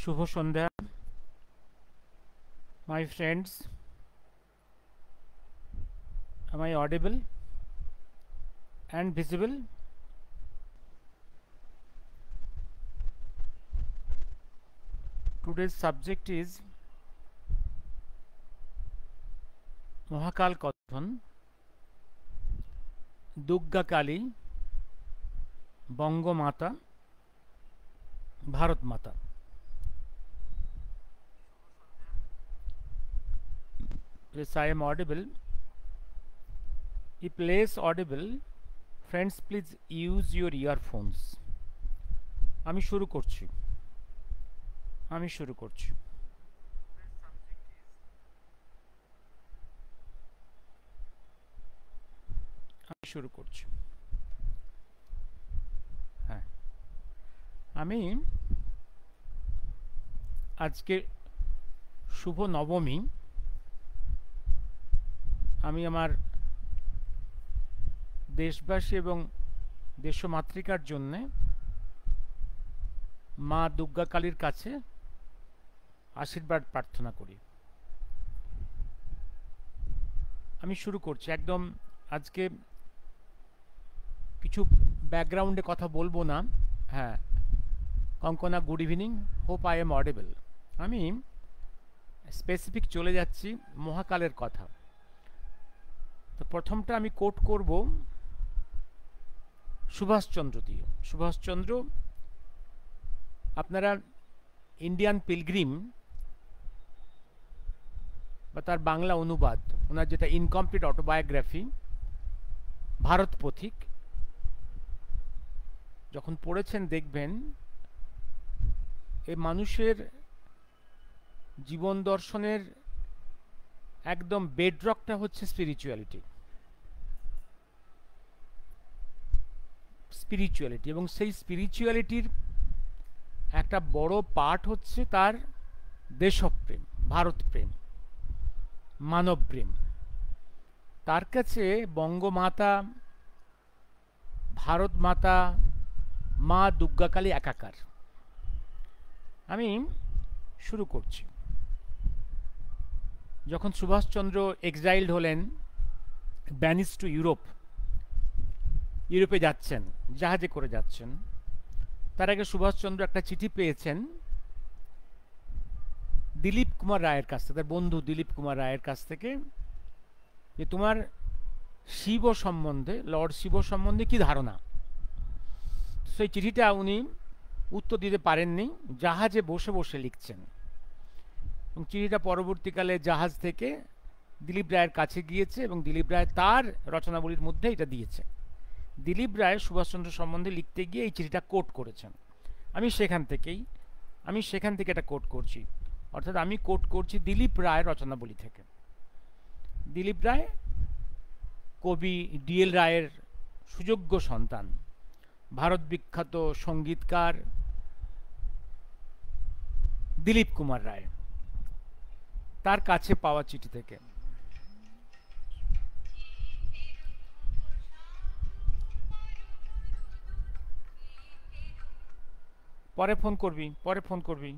Shubho Sandhya, my friends. Am I audible and visible? Today's subject is মহাকাল কথন, দুর্গা কালী, বঙ্গমাতা, ভারত মাতা. Yes, I am audible. If less audible, friends, please use your earphones. আমি শুরু করছি. আমি শুরু করছি. হ্যাঁ, আমি আজকে শুভ নবমী. আমি আমার দেশবাসী এবং দেশমাতৃকার জন্যে মা দুর্গা কালীর কাছে আশীর্বাদ প্রার্থনা করি. আমি শুরু করছি. একদম আজকে কিছু ব্যাকগ্রাউন্ডে কথা বলবো না. হ্যাঁ, Kankana, good evening, hope I am audible. আমি স্পেসিফিক চলে যাচ্ছি মহাকালের কথা. তো প্রথমটা আমি কোট করব সুভাষচন্দ্র দিয়ে. সুভাষচন্দ্র, আপনারা ইন্ডিয়ান পিলগ্রিম বা তার বাংলা অনুবাদ, ওনার যেটা ইনকমপ্লিট অটোবায়োগ্রাফি ভারত পথিক, যখন পড়েছেন দেখবেন এই মানুষের জীবন দর্শনের একদম বেডরকটা হচ্ছে স্পিরিচুয়ালিটি. এবং সেই স্পিরিচুয়ালিটির একটা বড় পার্ট হচ্ছে তার দেশপ্রেম, ভারত প্রেম, মানব প্রেম. তার কাছে বঙ্গমাতা, ভারত মাতা, মা দুর্গা কালী একাকার. আমি শুরু করছি. যখন সুভাষচন্দ্র এক্সাইলড হলেন, ব্যানিস টু ইউরোপে যাচ্ছেন, জাহাজে করে যাচ্ছেন, তার আগে সুভাষচন্দ্র একটা চিঠি পেয়েছেন দিলীপ কুমার রায়ের কাছ থেকে, তার বন্ধু দিলীপ কুমার রায়ের কাছ থেকে, যে তোমার শিব সম্বন্ধে, লর্ড শিব সম্বন্ধে কি ধারণা. সেই চিঠিটা উনি উত্তর দিতে পারেননি, জাহাজে বসে বসে লিখছেন. এবং চিঠিটা পরবর্তীকালে জাহাজ থেকে দিলীপ রায়ের কাছে গিয়েছে এবং দিলীপ রায় তার রচনাবলীর মধ্যে এটা দিয়েছে. দিলীপ রায় সুভাষচন্দ্র সম্বন্ধে লিখতে গিয়ে এই চিঠিটা কোট করেছেন. আমি সেখান থেকে এটা কোট করছি. অর্থাৎ আমি কোট করছি দিলীপ রায়ের রচনাবলী থেকে. দিলীপ রায় কবি ডিএল রায়ের সুযোগ্য সন্তান, ভারত বিখ্যাত সঙ্গীতকার দিলীপ কুমার রায়, তার কাছে পাওয়া চিঠি থেকে. পরে ফোন করবি.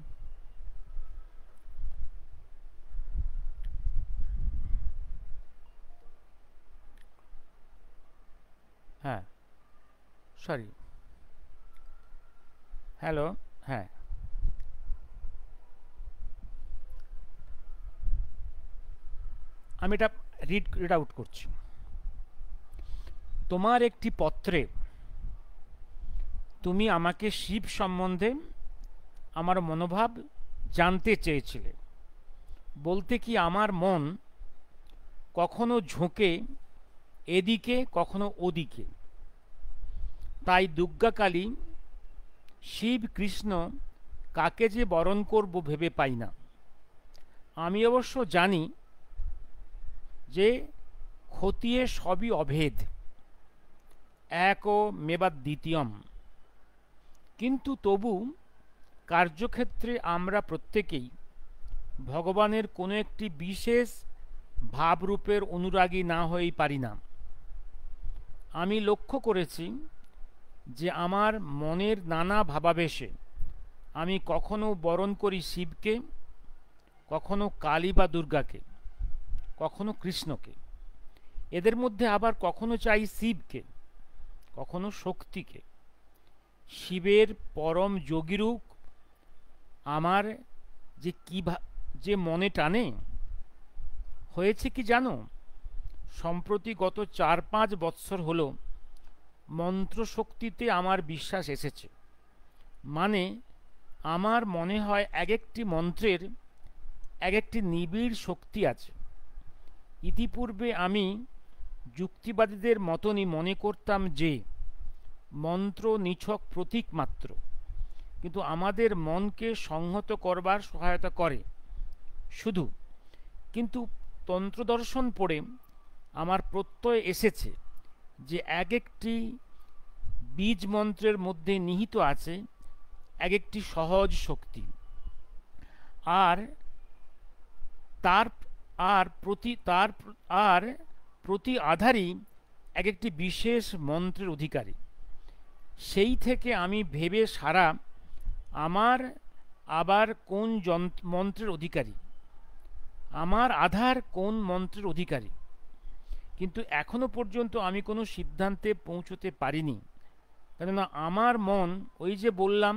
হ্যাঁ, সরি, হ্যালো. হ্যাঁ, আমি এটা রিড আউট করছি. তোমার একটি পত্রে তুমি আমাকে শিব সম্বন্ধে আমার মনোভাব জানতে চেয়েছিলে. বলতে কি আমার মন কখনো ঝোঁকে এদিকে, কখনো ওদিকে. তাই দুর্গা কালী, শিব, কৃষ্ণ কাকে যে বরণ করব ভেবে পাই না. আমি অবশ্য জানি যে খতিয়ে সবই অভেদ, একো মেবা দ্বিতীয়ম. কিন্তু তবু কার্যক্ষেত্রে আমরা প্রত্যেকেই ভগবানের কোনো একটি বিশেষ ভাবরূপের অনুরাগী না হয়েই পারি না. আমি লক্ষ্য করেছি যে আমার মনের নানা ভাবাবেশে আমি কখনো বরণ করি শিবকে, কখনো কালী বা দুর্গাকে, কখনো কৃষ্ণকে। এদের মধ্যে আবার কখনো চাই শিবকে, কখনো শক্তিকে। শিবের পরম যোগীরূপ আমার যে যে মনে টানে, হয়েছে কি জানো, সম্প্রতি গত 4-5 বৎসর হলো মন্ত্রশক্তিতে আমার বিশ্বাস এসেছে। মানে আমার মনে হয় এক একটি মন্ত্রের এক একটি নিবিড় শক্তি আছে। ইতিপূর্বে আমি যুক্তিবাদীদের মতনই মনে করতাম যে মন্ত্র নিছক প্রতীক মাত্র, কিন্তু আমাদের মনকে সংহত করবার সহায়তা করে শুধু। কিন্তু তন্ত্রদর্শন পড়ে আমার প্রত্যয় এসেছে যে এক একটি বীজ মন্ত্রের মধ্যে নিহিত আছে এক একটি সহজ শক্তি, আর তার প্রতি আধারই এক একটি বিশেষ মন্ত্রের অধিকারী। সেই থেকে আমি ভেবে সারা আমার আবার কোন মন্ত্রের অধিকারী, আমার আধার কোন মন্ত্রের অধিকারী, কিন্তু এখনো পর্যন্ত আমি কোনো সিদ্ধান্তে পৌঁছতে পারিনি। কেননা আমার মন, ওই যে বললাম,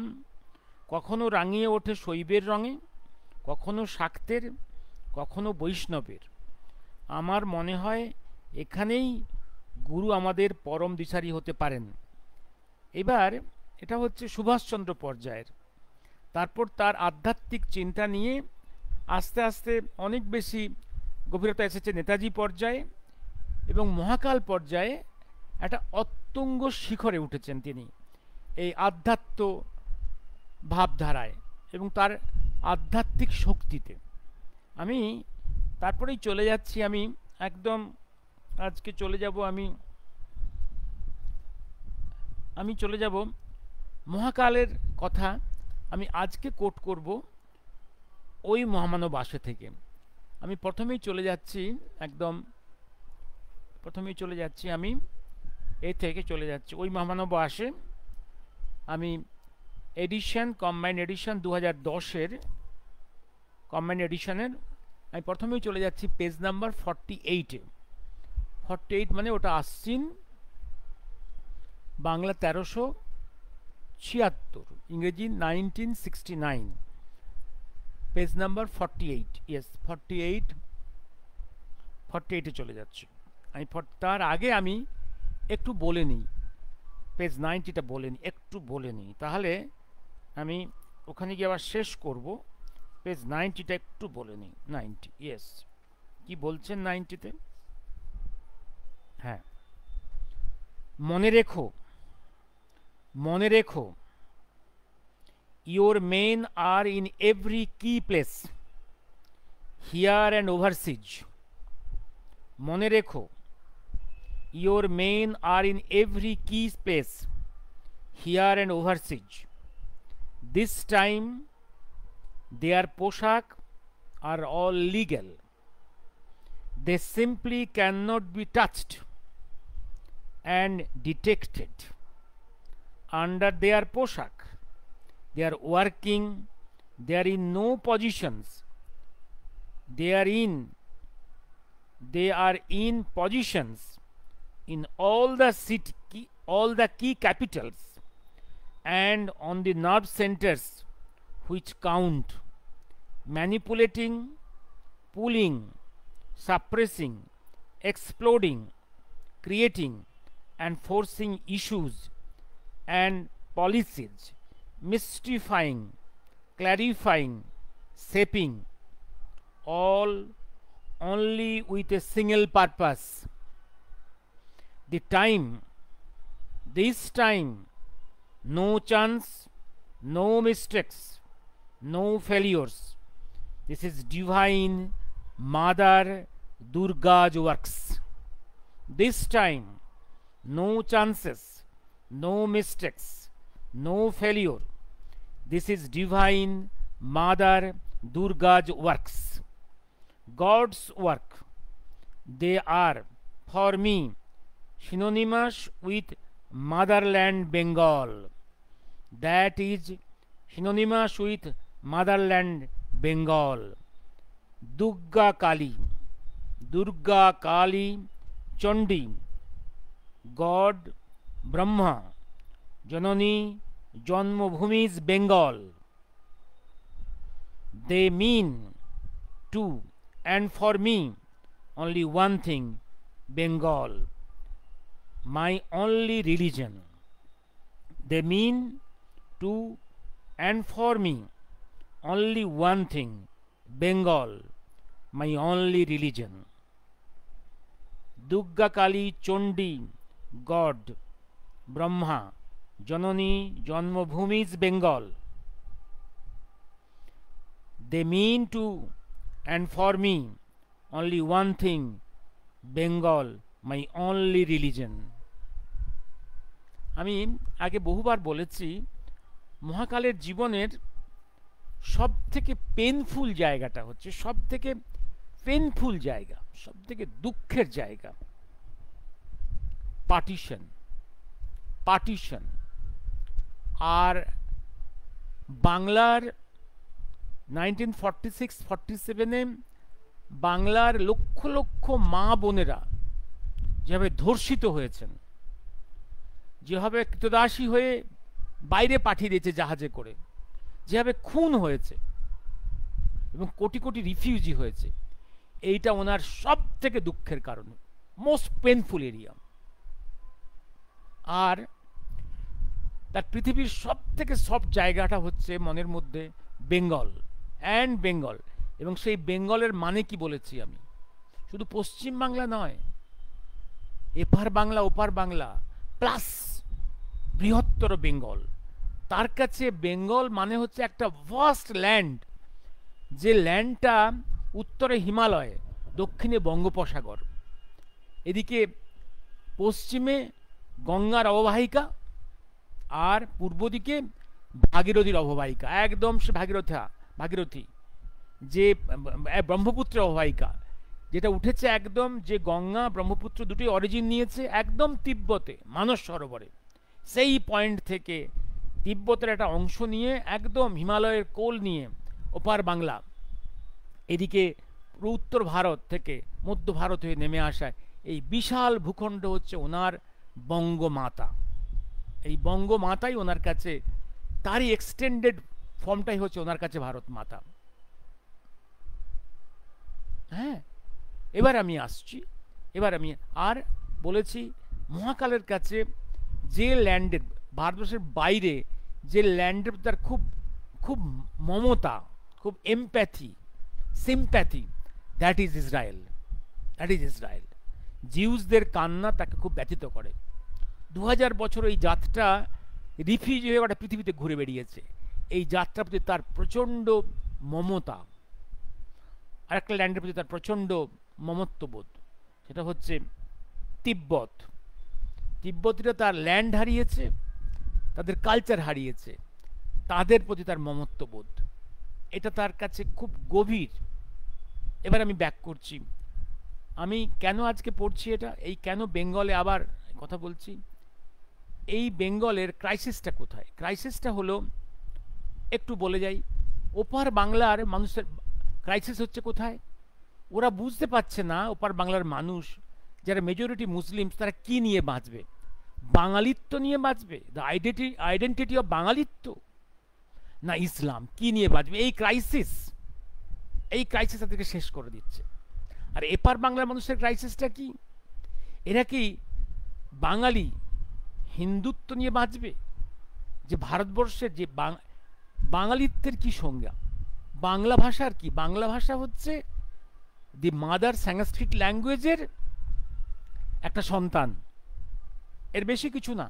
কখনো রাঙিয়ে ওঠে শৈবের রঙে, কখনো শাক্তের, কখনো বৈষ্ণবের। আমার মনে হয় এখানেই গুরু আমাদের পরম দিশারি হতে পারেন। এবার এটা হচ্ছে সুভাষচন্দ্র পর্যায়ের। তারপর তার আধ্যাত্মিক চিন্তা নিয়ে আস্তে আস্তে অনেক বেশি গভীরতা এসেছে নেতাজি পর্যায়ে, এবং মহাকাল পর্যায়ে একটা অত্যঙ্গ শিখরে উঠেছেন তিনি এই আধ্যাত্ম ভাবধারায় এবং তার আধ্যাত্মিক শক্তিতে। আমি তারপরেই চলে যাচ্ছি, আমি একদম আজকে চলে যাব, আমি চলে যাব মহাকালের কথা। আমি আজকে কোট করব ওই মহামানব আসে থেকে। আমি প্রথমেই চলে যাচ্ছি, একদম প্রথমেই চলে যাচ্ছি, আমি এই থেকে চলে যাচ্ছি ওই মহামানব আসে। আমি এডিশন, কম্বাইন্ড এডিশন 2010-এর কম্বাইন্ড এডিশনের আমি প্রথমেই চলে যাচ্ছি পেজ নাম্বার 48-এ। 48 মানে ওটা আশ্বিন, বাংলা 1376, ইংরেজি 1969, পেজ নাম্বার 48। ইয়েস, 48-এ চলে যাচ্ছে। আমি তার আগে আমি একটু বলে নিই, পেজ 90টা বলে নিই, একটু বলে নিই, তাহলে আমি ওখানে গিয়ে আবার শেষ করব। পেজ 90টা একটু বলে নিই। 90, ইয়েস, কি বলছেন 90-তে? হ্যাঁ, মনে রেখো, মনে রেখো, your men are in every key place, here and overseas. মনে রেখো, your men are in every key place, here and overseas. This time their poshak are all legal. They simply cannot be touched and detected. Under their poshak they are working, they are in no positions, they are in positions in all the key capitals and on the nerve centers which count, manipulating, pulling, suppressing, exploding, creating and forcing issues and policies, mystifying, clarifying, shaping, all only with a single purpose. This time, no chance, no mistakes, no failures. This is divine Mother Durga's works. This time, no chances, no mistakes, no failure. This is divine Mother Durga's works. God's work. They are, for me, synonymous with motherland Bengal. That is synonymous with motherland Bengal. Durga Kali, Durga Kali Chandi, God Brahma, Janani Janmabhumi's Bengal. They mean to and for me only one thing, Bengal, my only religion. They mean to and for me only one thing, Bengal, my only religion. Durga Kali Chandi, God Brahma, Janani Janmabhumi's Bengal. They mean to and for me only one thing, Bengal, my only religion. আমি আগে বহুবার বলেছি, মহাকালের জীবনের সব থেকে painful জায়গাটা হচ্ছে, সব থেকে পেনফুল জায়গা, সব থেকে দুঃখের জায়গা পার্টিশন। পার্টিশন। আর বাংলার 1946-47-এ বাংলার লক্ষ লক্ষ মা বোনেরা যেভাবে ধর্ষিত হয়েছেন, যেভাবে কৃতদাসী হয়ে বাইরে পাঠিয়ে দিয়েছে জাহাজে করে, যেভাবে খুন হয়েছে এবং কোটি কোটি রিফিউজি হয়েছে, এইটা ওনার সব থেকে দুঃখের কারণ, মোস্ট পেনফুল এরিয়া। আর তার পৃথিবীর সব থেকে সফট জায়গাটা হচ্ছে মনের মধ্যে বেঙ্গল অ্যান্ড বেঙ্গল। এবং সেই বেঙ্গলের মানে কি বলেছি আমি, শুধু পশ্চিম বাংলা নয়, এপার বাংলা ওপার বাংলা প্লাস বৃহত্তর বেঙ্গল। তার কাছে বেঙ্গল মানে হচ্ছে একটা ভাস্ট ল্যান্ড, যে ল্যান্ডটা উত্তরে হিমালয়, দক্ষিণে বঙ্গোপসাগর, এদিকে পশ্চিমে গঙ্গার অববাহিকা, আর পূর্ব দিকে ভাগীরথীর অববাহিকা, একদম সে ভাগীরথী যে ব্রহ্মপুত্রের অববাহিকা, যেটা উঠেছে একদম, যে গঙ্গা ব্রহ্মপুত্র দুটোই অরিজিন নিয়েছে একদম তিব্বতে মানস সরোবরে, সেই পয়েন্ট থেকে তিব্বতের একটা অংশ নিয়ে একদম হিমালয়ের কোল নিয়ে ওপার বাংলা, এদিকে উত্তর ভারত থেকে মধ্য ভারত হয়ে নেমে আসায় এই বিশাল ভূখণ্ড হচ্ছে ওনার বঙ্গমাতা। এই বঙ্গমাতাই ওনার কাছে, তারই এক্সটেন্ডেড ফর্মটাই হচ্ছে ওনার কাছে ভারত মাতা। হ্যাঁ, এবার আমি আসছি, এবার আমি আর বলেছি মহাকালের কাছে যে ল্যান্ডের, ভারতবর্ষের বাইরে যে ল্যান্ডের তার খুব খুব মমতা, খুব empathy, sympathy, that is Israel. That is Israel. জিউসদের কান্না তাকে খুব ব্যথিত করে। 2000 বছর এই জাতটা রিফিউজি হয়ে গোটা পৃথিবীতে ঘুরে বেরিয়েছে। এই যাত্রার প্রতি তার প্রচণ্ড মমতা, আর একটা ল্যান্ডের প্রতি তার প্রচণ্ড মমত্ববোধ, সেটা হচ্ছে তিব্বত। তিব্বতীরা তার ল্যান্ড হারিয়েছে, তাদের কালচার হারিয়েছে, তাদের প্রতি তার মমত্ববোধ, এটা তার কাছে খুব গভীর। এবার আমি ব্যাক করছি, আমি কেন আজকে পড়ছি এটা, এই কেন বেঙ্গলে আবার কথা বলছি, এই বেঙ্গলের ক্রাইসিসটা কোথায়? ক্রাইসিসটা হলো, একটু বলে যাই, ওপার বাংলার মানুষের ক্রাইসিস হচ্ছে কোথায়? ওরা বুঝতে পারছে না ওপার বাংলার মানুষ যারা মেজরিটি মুসলিম, তারা কি নিয়ে বাঁচবে? বাঙালিত্ব নিয়ে বাঁচবে, দ্য আইডেন্টিটি অফ বাঙালিত্ব, না ইসলাম, কি নিয়ে বাঁচবে? এই ক্রাইসিস তাদেরকে শেষ করে দিচ্ছে। আর এপার বাংলার মানুষের ক্রাইসিসটা কি? এরা কি বাঙালি হিন্দুত্ব নিয়ে বাঁচবে? যে ভারতবর্ষের যে বাঙালিত্বের কি সংজ্ঞা, বাংলা ভাষার কি? বাংলা ভাষা হচ্ছে দি মাদার সংস্কৃত ল্যাঙ্গুয়েজের একটা সন্তান, এর বেশি কিছু না।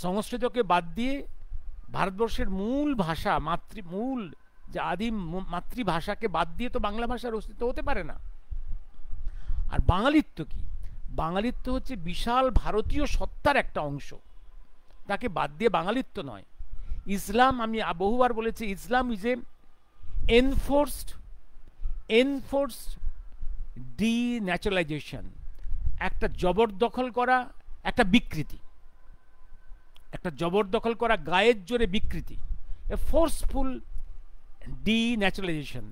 সংস্কৃতকে বাদ দিয়ে ভারতবর্ষের মূল ভাষা, মূল যে আদিম মাতৃভাষাকে বাদ দিয়ে তো বাংলা ভাষার অস্তিত্ব হতে পারে না। আর বাঙালিত্ব কি? বাঙালিত্ব হচ্ছে বিশাল ভারতীয় সত্তার একটা অংশ, তাকে বাদ দিয়ে বাঙালিত্ব নয়। ইসলাম, আমি বহুবার বলেছি, ইসলাম ইজ এ এনফোর্সড ডিন্যাচারালাইজেশন, একটা জবরদখল করা, একটা বিকৃতি, একটা জবরদখল করা গায়ের জোরে বিকৃতি, এ ফোর্সফুল ডিন্যাচারালাইজেশন,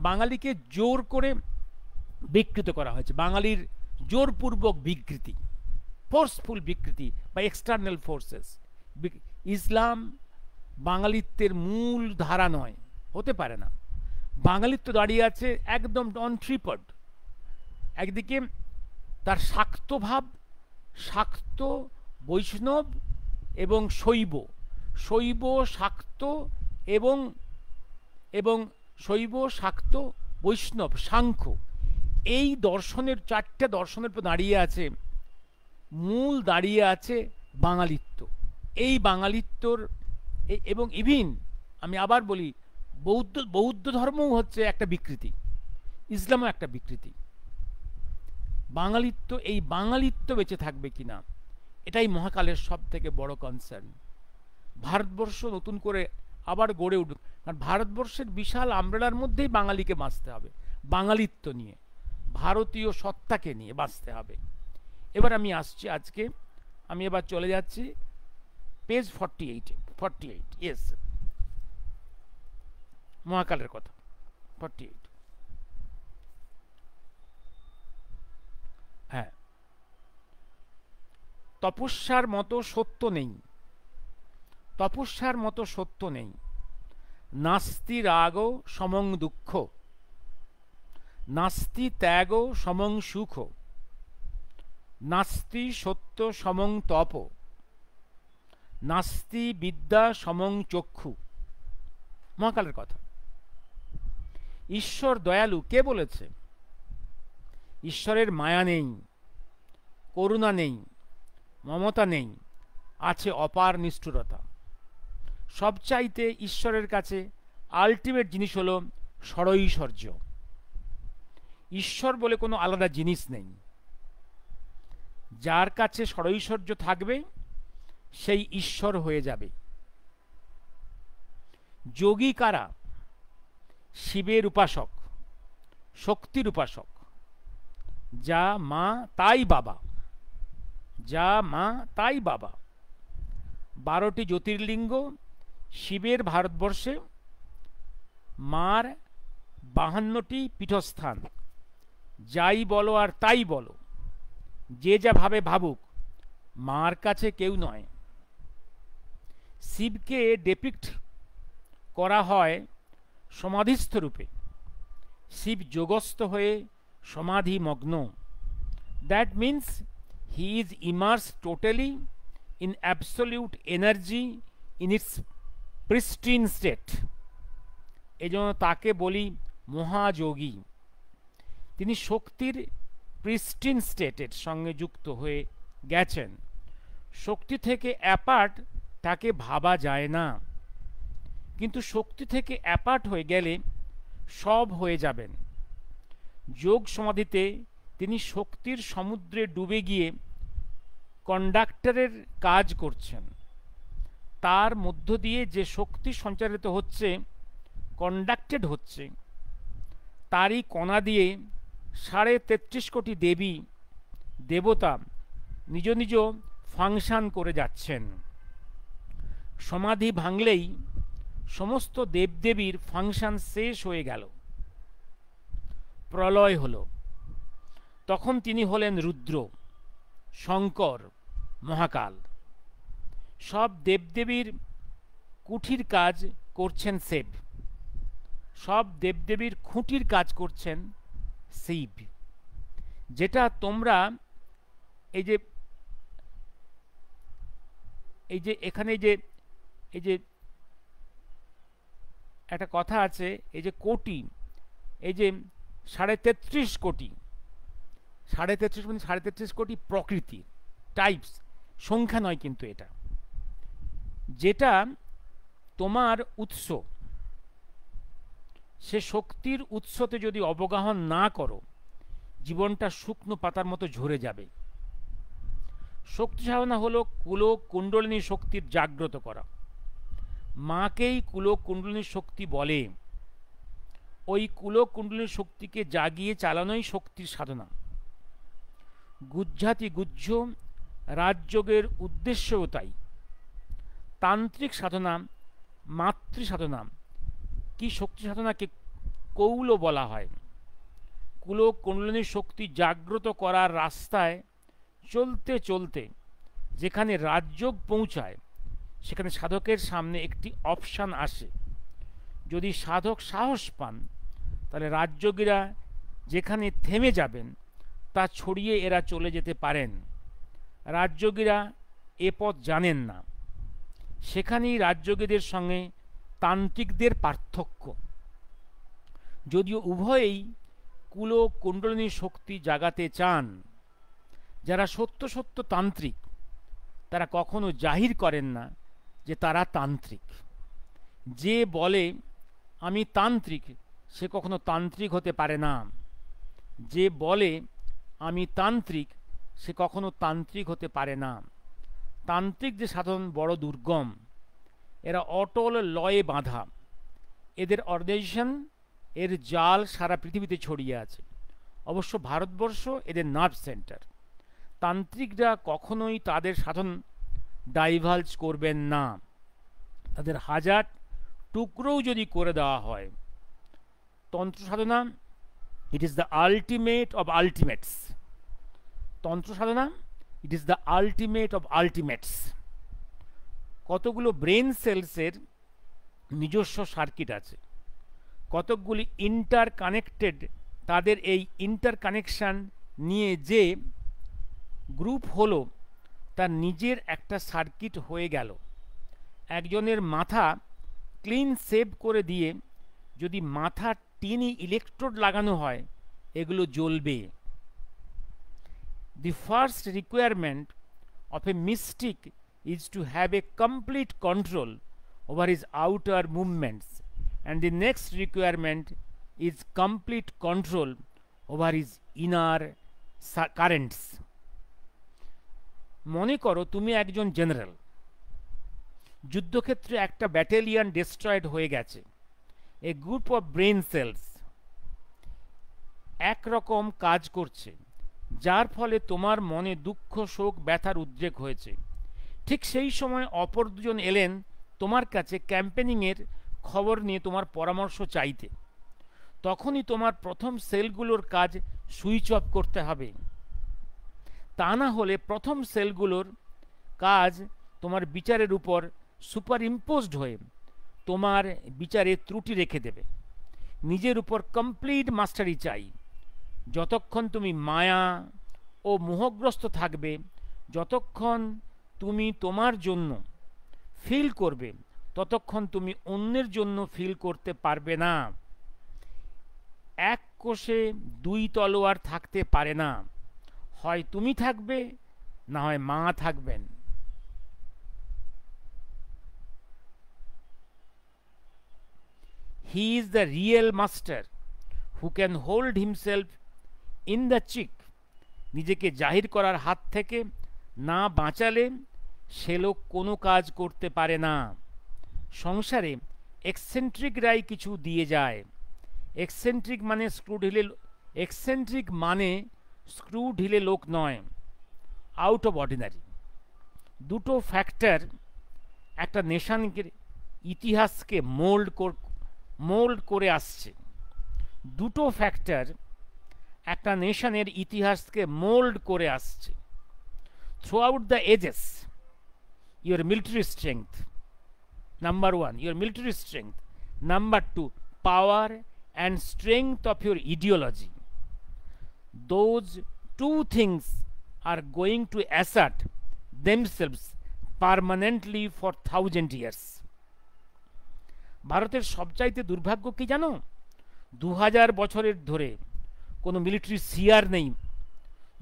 বাঙালিকে জোর করে বিকৃত করা হয়েছে, বাঙালির জোরপূর্বক বিকৃতি, ফোর্সফুল বিকৃতি বা এক্সটার্নাল ফোর্সেস। ইসলাম বাঙালিত্বের মূল ধারা নয়, হতে পারে না। বাঙালিত্ব দাঁড়িয়ে আছে একদম অন ট্রিপড। একদিকে তার শাক্ত ভাব, শাক্ত বৈষ্ণব এবং শৈব, শৈব শাক্ত এবং এবং শৈব শাক্ত বৈষ্ণব সাংখ্য, এই দর্শনের চারটে দর্শনের উপর দাঁড়িয়ে আছে, মূল দাঁড়িয়ে আছে বাঙালিত্ব। এই বাঙালিত্বর এবং ইভিন আমি আবার বলি, বৌদ্ধ ধর্মও হচ্ছে একটা বিকৃতি, ইসলামও একটা বিকৃতি। বাঙালিত্ব, এই বাঙালিত্ব বেঁচে থাকবে কিনা, এটাই মহাকালের সব থেকে বড় কনসার্ন। ভারতবর্ষ নতুন করে আবার গড়ে উঠুক, কারণ ভারতবর্ষের বিশাল আমব্রেলার মধ্যেই বাঙালিকে বাঁচতে হবে, বাঙালিত্ব নিয়ে, ভারতীয় সত্তাকে নিয়ে বাঁচতে হবে। এবার আমি আসছি, আজকে আমি এবার চলে যাচ্ছি পেজ 48, ইয়েস, মহাকালের কথা 48। হ্যাঁ, তপস্যার মতো সত্য নেই, তপস্যার মতো সত্য নেই। নাস্তি রাগ সমং দুঃখ, নাস্তি ত্যাগ সমং সুখ, নাস্তি সত্য সমং তপ, নাস্তি বিদ্যা সমং চক্ষু। মহাকালের কথা। ঈশ্বর দয়ালু কে বলেছে? ঈশ্বরের মায়া নেই, করুণা নেই, মমতা নেই, আছে অপার নিষ্ঠুরতা। সবচাইতে ঈশ্বরের কাছে আলটিমেট জিনিস হল ষড়ৈশ্বর্য। ঈশ্বর বলে কোনো আলাদা জিনিস নেই। যার কাছে ষড়ৈশ্বর্য থাকবে সেই ঈশ্বর হয়ে যাবে। যোগী কারা? শিবের উপাসক, শক্তির উপাসক। যা মা তাই বাবা, যা মা তাই বাবা। 12টি জ্যোতির্লিঙ্গ শিবের ভারতবর্ষে, মার 52টি পীঠস্থান। যাই বলো আর তাই বলো, যে যা ভাবে ভাবুক, মার কাছে কেউ নয়। শিবকে ডেপিক্ট করা হয় সমাধিস্থ রূপে। শিব যোগস্থ হয়ে সমাধিমগ্ন। That means he is immersed totally in absolute energy in its pristine state। এই জন্য তাকে বলি মহাযোগী। তিনি শক্তির প্রিস্টিন স্টেটের সঙ্গে যুক্ত হয়ে গেছেন। শক্তি থেকে অ্যাপার্ট তাকে ভাবা যায় না, কিন্তু শক্তি থেকে অ্যাপার্ট হয়ে গেলে সব হয়ে যাবেন। যোগ সমাধিতে তিনি শক্তির সমুদ্রে ডুবে গিয়ে কন্ডাক্টরের কাজ করছেন। তার মধ্য দিয়ে যে শক্তি সঞ্চারিত হচ্ছে, কন্ডাক্টেড হচ্ছে, তারই কণা দিয়ে 33.5 কোটি দেবী দেবতা নিজ নিজ ফাংশন করে যাচ্ছেন। সমাধি ভাঙলেই সমস্ত দেবদেবীর ফাংশন শেষ হয়ে গেল, প্রলয় হল। তখন তিনি হলেন রুদ্র, শঙ্কর, মহাকাল। সব দেবদেবীর কুঠির কাজ করছেন শিব, সব দেবদেবীর খুঁটির কাজ করছেন শিব। যেটা তোমরা এই যে এখানে এই যে একটা কথা আছে, এই যে কোটি, এই যে 33.5 কোটি, 33.5 মানে 33.5 কোটি প্রকৃতি, টাইপস, সংখ্যা নয় কিন্তু এটা। যেটা তোমার উৎস, সে শক্তির উৎসতে যদি অবগাহন না করো, জীবনটা শুকনো পাতার মতো ঝরে যাবে। শক্তি সাধনা হলো কুলক কুণ্ডলিনী শক্তির জাগ্রত করা। মাকেই কুলক কুণ্ডলিনী শক্তি বলে। ওই কুলক কুণ্ডলিনী শক্তিকে জাগিয়ে চালানোই শক্তির সাধনা। গুজ্জাতি গুহ্য রাজযোগের উদ্দেশ্যও তাই। তান্ত্রিক সাধনা, মাতৃ সাধনা কি শক্তি সাধনাকে কৌল বলা হয়। কুল কুণ্ডলিনী শক্তি জাগ্রত করার রাস্তায় চলতে চলতে যেখানে রাজযোগ পৌঁছায়, সেখানে সাধকের সামনে একটি অপশান আসে। যদি সাধক সাহস পান, তাহলে রাজযোগীরা যেখানে থেমে যাবেন তা ছড়িয়ে এরা চলে যেতে পারেন। রাজযোগীরা এ পথ জানেন না, সেখানেই রাজযোগীদের সঙ্গে তান্ত্রিকদের পার্থক্য। যদিও উভয়েই কুল কুণ্ডলিনী শক্তি জাগাতে চান, যারা সত্য সত্য তান্ত্রিক তারা কখনো জাহির করেন না যে তারা তান্ত্রিক। যে বলে আমি তান্ত্রিক, সে কখনো তান্ত্রিক হতে পারে না। যে বলে আমি তান্ত্রিক, সে কখনো তান্ত্রিক হতে পারে না। তান্ত্রিক যে সাধন বড় দুর্গম, এরা অটল লয়ে বাঁধা। এদের অর্গানাইজেশন, এর জাল সারা পৃথিবীতে ছড়িয়ে আছে। অবশ্য ভারতবর্ষ এদের নার্ভ সেন্টার। তান্ত্রিকরা কখনোই তাদের সাধন ডাইভালজ করবেন না। তাদের হাজার টুকরোও যদি করে দেওয়া হয়। তন্ত্র সাধনা, it is the ultimate of ultimates. তন্ত্র সাধনা, it is the ultimate of ultimates. কতগুলো ব্রেন সেলসের নিজস্ব সার্কিট আছে, কতকগুলি ইন্টার কানেক্টেড। তাদের এই ইন্টার কানেকশান নিয়ে যে গ্রুপ হলো, তার নিজের একটা সার্কিট হয়ে গেল। একজনের মাথা ক্লিন সেভ করে দিয়ে যদি মাথা টিনি ইলেকট্রোড লাগানো হয়, এগুলো জ্বলবে। The first requirement of a mystic is to have a complete control over his outer movements, and the next requirement is complete control over his inner currents. মনে করো তুমি একজন জেনারেল, যুদ্ধক্ষেত্রে একটা ব্যাটালিয়ন ডিস্ট্রয়েড হয়ে গেছে। এ গ্রুপ অফ ব্রেন সেলস একরকম কাজ করছে, যার ফলে তোমার মনে দুঃখ, শোক, ব্যথার উদ্রেক হয়েছে। ঠিক সেই সময় অপর দুজন এলেন তোমার কাছে ক্যাম্পেনিংয়ের খবর নিয়ে তোমার পরামর্শ চাইতে। তখনই তোমার প্রথম সেলগুলোর কাজ সুইচ অফ করতে হবে। তা না হলে প্রথম সেলগুলোর কাজ তোমার বিচারের উপর সুপার ইম্পোজড হয়ে তোমার বিচারে ত্রুটি রেখে দেবে। নিজের উপর কমপ্লিট মাস্টারি চাই। যতক্ষণ তুমি মায়া ও মোহগ্রস্ত থাকবে, যতক্ষণ তুমি তোমার জন্য ফিল করবে, ততক্ষণ তুমি অন্যের জন্য ফিল করতে পারবে না। এক কোষে দুই তলোয়ার থাকতে পারে না, হয় তুমি থাকবে, না হয় মা থাকবেন। He is the real master who can hold himself in the cheek. নিজেকে জাহির করার হাত থেকে না বাঁচালে সে লোক কোনো কাজ করতে পারে না। সংসারে এক্সেন্ট্রিকরাই কিছু দিয়ে যায়। এক্সেন্ট্রিক মানে স্ক্রু ঢিলে লোক নয়, আউট অফ অর্ডিনারি। দুটো ফ্যাক্টর একটা নেশানকে ইতিহাসকে মোল্ড করে আসছে। দুটো ফ্যাক্টর একটা নেশনের ইতিহাসকে মোল্ড করে আসছে। Throughout the ages, your military strength, number one, your military strength, number two, power and strength of your ideology, those two things are going to assert themselves permanently for 1000 years. ভারতের সবচাইতে দুর্ভাগ্য কি জানো? 2000 বছরের ধরে কোনো military সিয়ার নেই।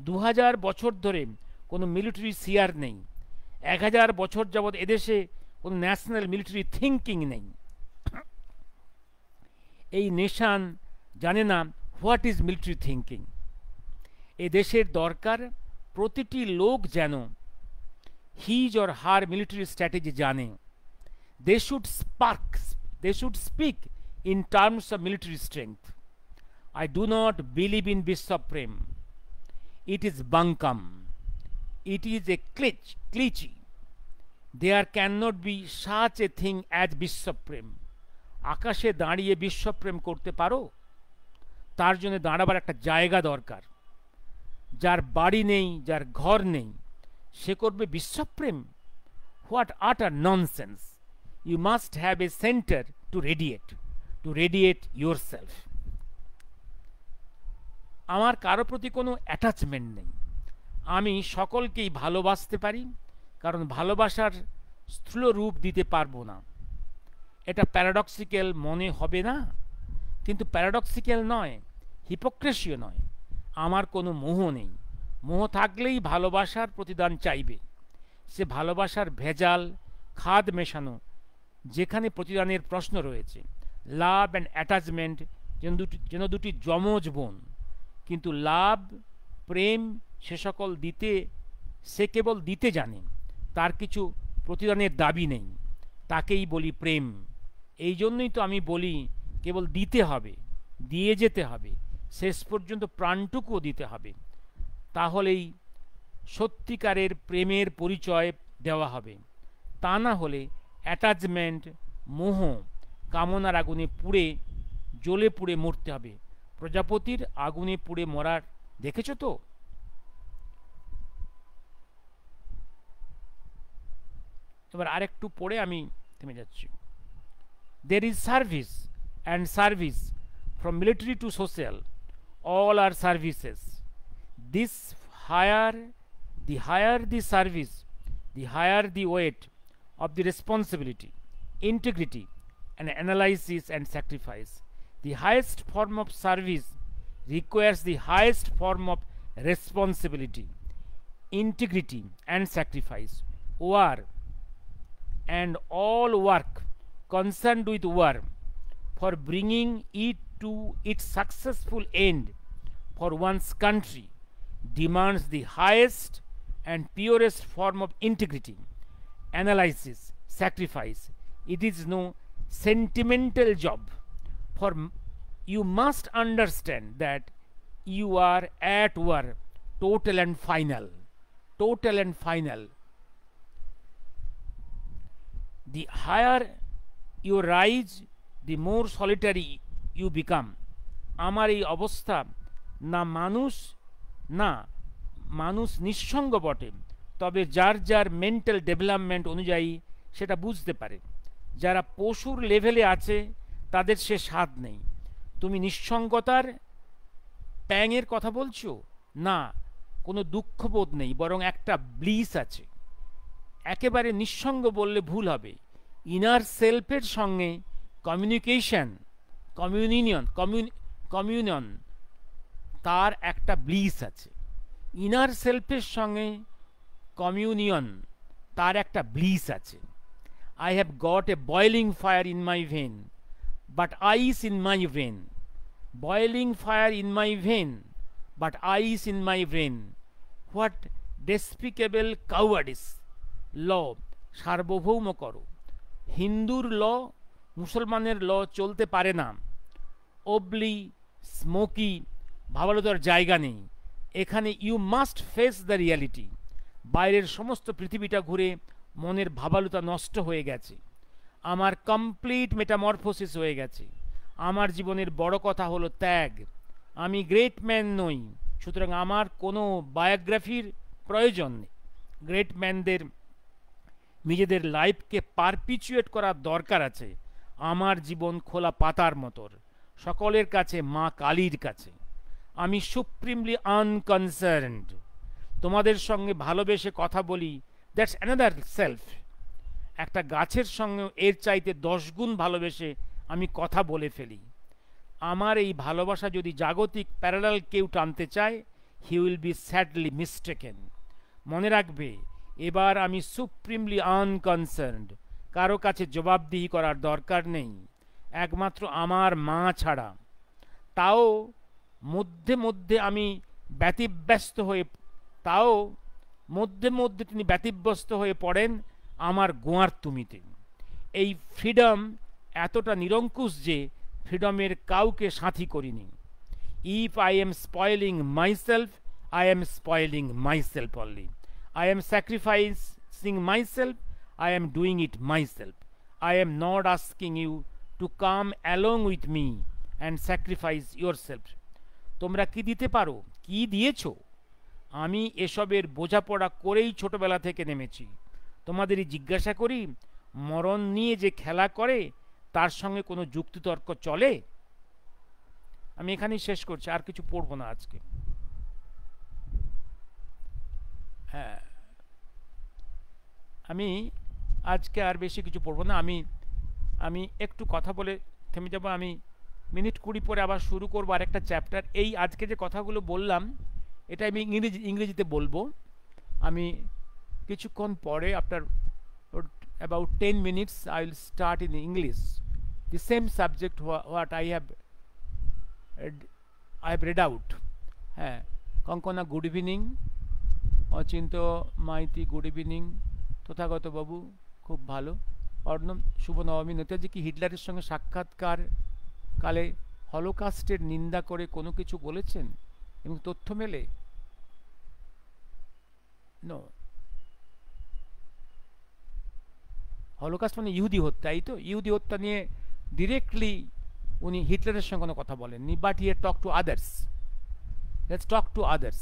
2000 বছর ধরে কোনো মিলিটারি সিয়ার নেই। 1000 বছর যাবৎ এদেশে কোনো ন্যাশনাল মিলিটারি থিঙ্কিং নেই। এই নেশান জানে না হোয়াট ইজ মিলিটারি থিঙ্কিং। এ দেশের দরকার প্রতিটি লোক যেন his or her military strategy জানে। They should speak in terms of military strength. I do not believe in Biswaprem. It is bunkum. It is a cliche. There can not be such a thing as বিশ্বপ্রেম। আকাশে দাঁড়িয়ে বিশ্বপ্রেম করতে পারো? তার জন্য দাঁড়াবার একটা জায়গা দরকার। যার বাড়ি নেই, যার ঘর নেই, সে করবে বিশ্বপ্রেম? What utter nonsense! You must have a centre to radiate your self. আমার কারো প্রতি কোনো অ্যাটাচমেন্ট নেই। আমি সকলকেই ভালোবাসতে পারি, কারণ ভালোবাসার স্থূল রূপ দিতে পারবো না। এটা প্যারাডক্সিক্যাল মনে হবে না, কিন্তু প্যারাডক্সিক্যাল নয়, হিপোক্রেসিও নয়। আমার কোনো মোহ নেই। মোহ থাকলেই ভালোবাসার প্রতিদান চাইবে। সে ভালোবাসার ভেজাল, খাদ মেশানো, যেখানে প্রতিদানের প্রশ্ন রয়েছে। লাভ অ্যান্ড অ্যাটাচমেন্ট যেন দুটি যমজ বোন, কিন্তু লাভ, প্রেম সে কেবল দিতে জানে, তার কিছু প্রতিদানের দাবি নেই। তাকেই বলি প্রেম। এই জন্যই তো আমি বলি কেবল দিতে হবে, দিয়ে যেতে হবে, শেষ পর্যন্ত প্রাণটুকুও দিতে হবে। তাহলেই সত্যিকারের প্রেমের পরিচয় দেওয়া হবে। তা না হলে অ্যাটাচমেন্ট, মোহ, কামনার আগুনে জ্বলে পুড়ে মরতে হবে। প্রজাপতির আগুনে পুড়ে মরার দেখেছ তো? এবার আরেকটু পড়ে আমি থেমে যাচ্ছি। There is service and service, from military two social, all are services. The higher the service, the higher the weight of the responsibility, integrity, and analysis and sacrifice. The highest form of service requires the highest form of responsibility, integrity, and sacrifice. War and all work concerned with war for bringing it to its successful end for one's country demands the highest and purest form of integrity, analysis, sacrifice. It is no sentimental job, for you must understand that you are at war, total and final. The higher you rise, the more solitary you become. আমার এই অবস্থা, মানুষ নিঃসঙ্গ বটে, তবে যার যার mental development অনুযায়ী সেটা বুঝতে পারে। যারা পশুর লেভেলে আছে তাদের সে স্বাদ নেই। তুমি নিঃসঙ্গতার প্যাঙের কথা বলছো? না, কোনো দুঃখবোধ নেই, বরং একটা ব্লিস আছে। একেবারে নিঃসঙ্গ বললে ভুল হবে। ইনার সেলফের সঙ্গে কমিউনিয়ন, তার একটা ব্লিস আছে। ইনার সেলফের সঙ্গে কমিউনিয়ন, তার একটা ব্লিস আছে। I have got a boiling fire in my vein, but ice in my vein. Boiling fire in my vein, but ice in my vein. What despicable cowardice! Law, সার্বভৌম করো। হিন্দুর ল, মুসলমানের ল চলতে পারে না। অবলি, স্মোকি, ভাবালতার জায়গা নেই এখানে। You must face the reality. বাইরের সমস্ত পৃথিবীটা ঘুরে মনের ভাবালুতা নষ্ট হয়ে গেছে। আমার কমপ্লিট মেটামরফোসিস হয়ে গেছে। আমার জীবনের বড় কথা হলো ত্যাগ। আমি গ্রেট ম্যান নই, সুতরাং আমার কোনো বায়োগ্রাফির প্রয়োজন নেই। গ্রেট ম্যানদের নিজেদের লাইফকে পারপিচুয়েট করার দরকার আছে। আমার জীবন খোলা পাতার মতোর, সকলের কাছে, মা কালীর কাছে। আমি সুপ্রিমলি আনকনসার্নড। তোমাদের সঙ্গে ভালোবেসে কথা বলি, দ্যাটস অ্যানাদার সেলফ। একটা গাছের সঙ্গে এর চাইতে 10 গুণ ভালোবেসে আমি কথা বলে ফেলি। আমার এই ভালোবাসা যদি জাগতিক প্যারালাল কেউ টানতে চায়, he will be sadly mistaken. মনে রাখবে, এবার আমি সুপ্রিমলি আনকনসার্নড। কারো কাছে জবাবদিহি করার দরকার নেই, একমাত্র আমার মা ছাড়া। তাও মধ্যে মধ্যে তিনি ব্যতিব্যস্ত হয়ে পড়েন আমার গোয়ার তুমিতে। এই ফ্রিডম এতটা নিরঙ্কুশ যে ফ্রিডমের কাউকে সাথী করিনি। If I am spoiling myself, I am spoiling myself only. I am sacrificing myself, I am doing it myself. I am not asking you to come along with me and sacrifice yourself. তোমরা কি দিতে পারো, কি দিয়েছো? আমি এসবের বোঝাপড়া করেই ছোটবেলা থেকে নেমেছি। তোমাদেরই জিজ্ঞাসা করি, মরণ নিয়ে যে খেলা করে তার সঙ্গে কোনো যুক্তিতর্ক চলে? আমি এখানেই শেষ করছি, আর কিছু পড়বো না আজকে। হ্যাঁ, আমি আজকে আর বেশি কিছু পড়বো না। আমি একটু কথা বলে থেমে যাব। আমি মিনিট 20 পরে আবার শুরু করবো আরেকটা চ্যাপ্টার। এই আজকে যে কথাগুলো বললাম এটা আমি ইংরেজিতে বলবো। আমি কিছুক্ষণ পরে after about 10 minutes I will start in English the same subject what I have read out. হ্যাঁ, Kankana good evening, Achinta Maiti good evening, Tathagata বাবু খুব ভালো, অর্ণব শুভ নবমী। নেতাজি কি হিটলারের সঙ্গে সাক্ষাৎকার কালে হলোকাস্টের নিন্দা করে কোনো কিছু বলেছেন এবং তথ্য মেলে? নো, হলোকাস্ট মানে ইহুদি হত্যা, এই তো। ইহুদি হত্যা নিয়ে ডিরেক্টলি উনি হিটলারের সঙ্গে কোনো কথা বলেননি, but he talk to others. Let's talk to others,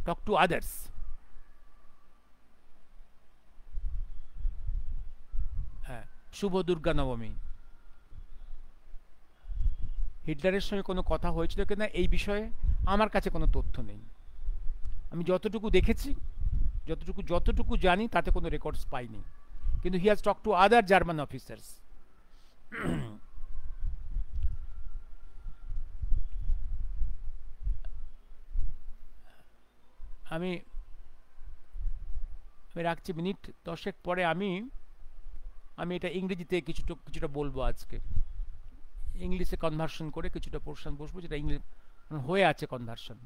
talk to others. হ্যাঁ, শুভ দুর্গা নবমী। হিটলারের সঙ্গে কোনো কথা হয়েছিল কিনা এই বিষয়ে আমার কাছে কোনো তথ্য নেই। আমি যতটুকু দেখেছি, যতটুকু জানি তাতে কোনো রেকর্ডস পাইনি। কিন্তু he has talk to other German officers. আমি রাখছি, মিনিট 10 পরে আমি এটা ইংরেজিতে কিছুটা বলবো আজকে। ইংলিশে কনভার্সন করে কিছুটা পোর্শন বসবো, যেটা ইংলিশ হয়ে আছে কনভার্সন।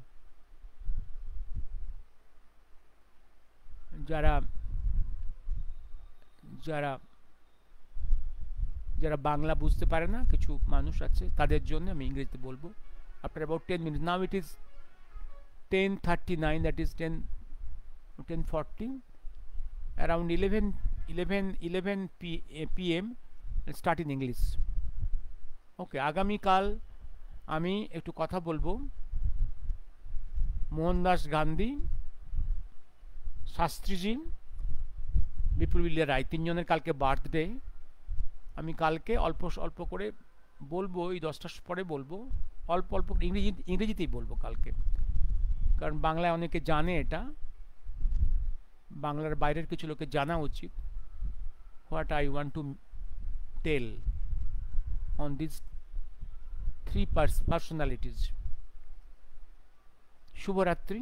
যারা যারা যারা বাংলা বুঝতে পারে না, কিছু মানুষ আছে, তাদের জন্য আমি ইংরেজিতে বলবো। After about 10 minutes, now it is 10:39, that is 10:40, around 11 p.m. start in English. ওকে, আগামীকাল আমি একটু কথা বলবো মোহনদাস গান্ধী, শাস্ত্রীজি, বিপ্লবী রায়, তিনজনের কালকে বার্থডে। আমি কালকে অল্প করে বলবো, এই 10টার পরে বলবো, অল্প ইংরেজিতেই বলবো কালকে, কারণ বাংলায় অনেকে জানে এটা, বাংলার বাইরের কিছু লোকে জানা উচিত what I want to tell on this 3 personalities. শুভরাত্রি।